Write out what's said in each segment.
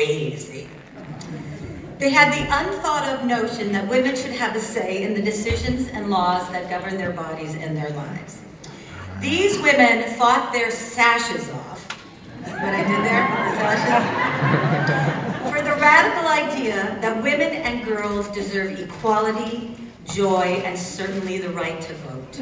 crazy. They had the unthought of notion that women should have a say in the decisions and laws that govern their bodies and their lives. These women fought their sashes off. See what I did there? The sashes? For the radical idea that women and girls deserve equality, joy, and certainly the right to vote.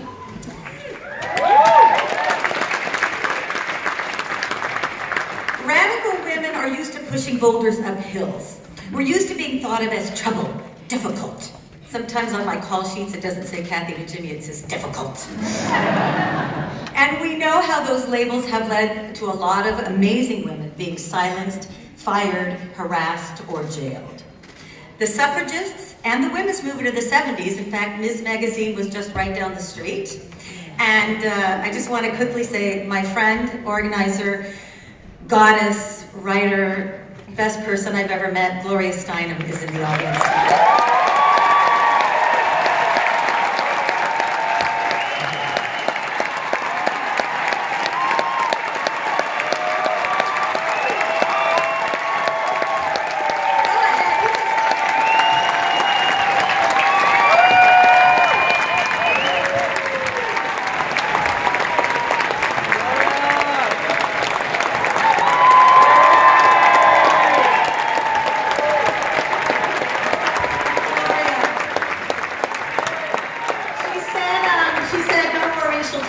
Radical women are used to pushing boulders up hills. We're used to being thought of as trouble, difficult. Sometimes on my call sheets it doesn't say Kathy to Jimmy, it says difficult. And we know how those labels have led to a lot of amazing women being silenced, fired, harassed, or jailed. The suffragists and the women's movement of the 70s, in fact, Ms. Magazine was just right down the street. And I just want to quickly say my friend, organizer, goddess, writer, best person I've ever met, Gloria Steinem, is in the audience.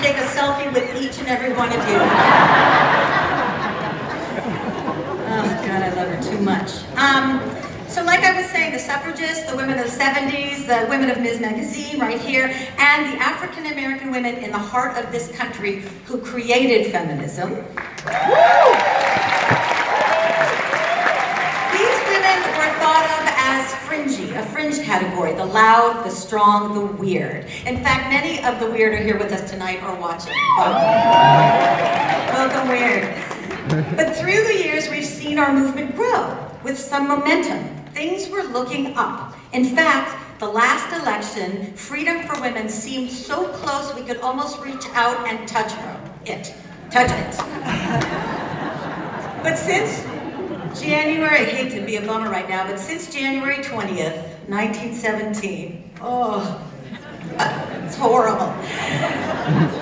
Take a selfie with each and every one of you. Oh God, I love her too much. So like I was saying, the suffragists, the women of the 70s, the women of Ms. Magazine right here, and the African American women in the heart of this country who created feminism. Fringy, a fringe category, the loud, the strong, the weird. In fact, many of the weird are here with us tonight or watching. Welcome, weird. But through the years, we've seen our movement grow with some momentum. Things were looking up. In fact, the last election, freedom for women seemed so close we could almost reach out and touch it. But since January, I hate to be a bummer right now, but since January 20th, 1917, oh, it's horrible.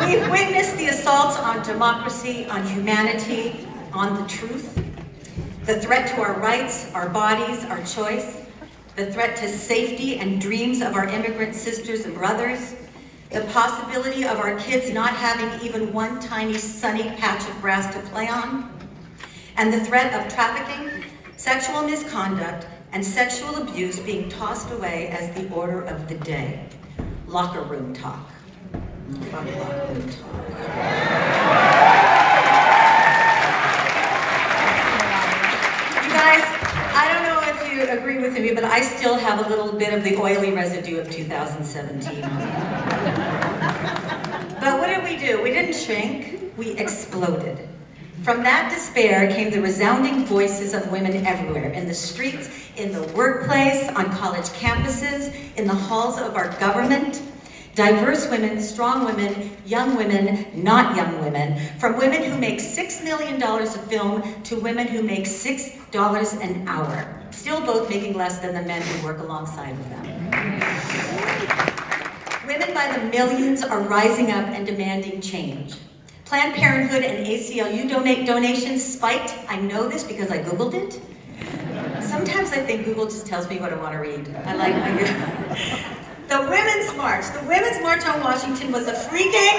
We've witnessed the assaults on democracy, on humanity, on the truth, the threat to our rights, our bodies, our choice, the threat to safety and dreams of our immigrant sisters and brothers, the possibility of our kids not having even one tiny sunny patch of grass to play on, and the threat of trafficking, sexual misconduct, and sexual abuse being tossed away as the order of the day. Locker room talk. Fuck locker room talk. You guys, I don't know if you agree with me, but I still have a little bit of the oily residue of 2017. But what did we do? We didn't shrink, we exploded. From that despair came the resounding voices of women everywhere, in the streets, in the workplace, on college campuses, in the halls of our government. Diverse women, strong women, young women, not young women, from women who make $6 million a film to women who make $6 an hour, still both making less than the men who work alongside of them. Women by the millions are rising up and demanding change. Planned Parenthood and ACLU donations spiked. I know this because I Googled it. Sometimes I think Google just tells me what I want to read. The Women's March. The Women's March on Washington was a freaking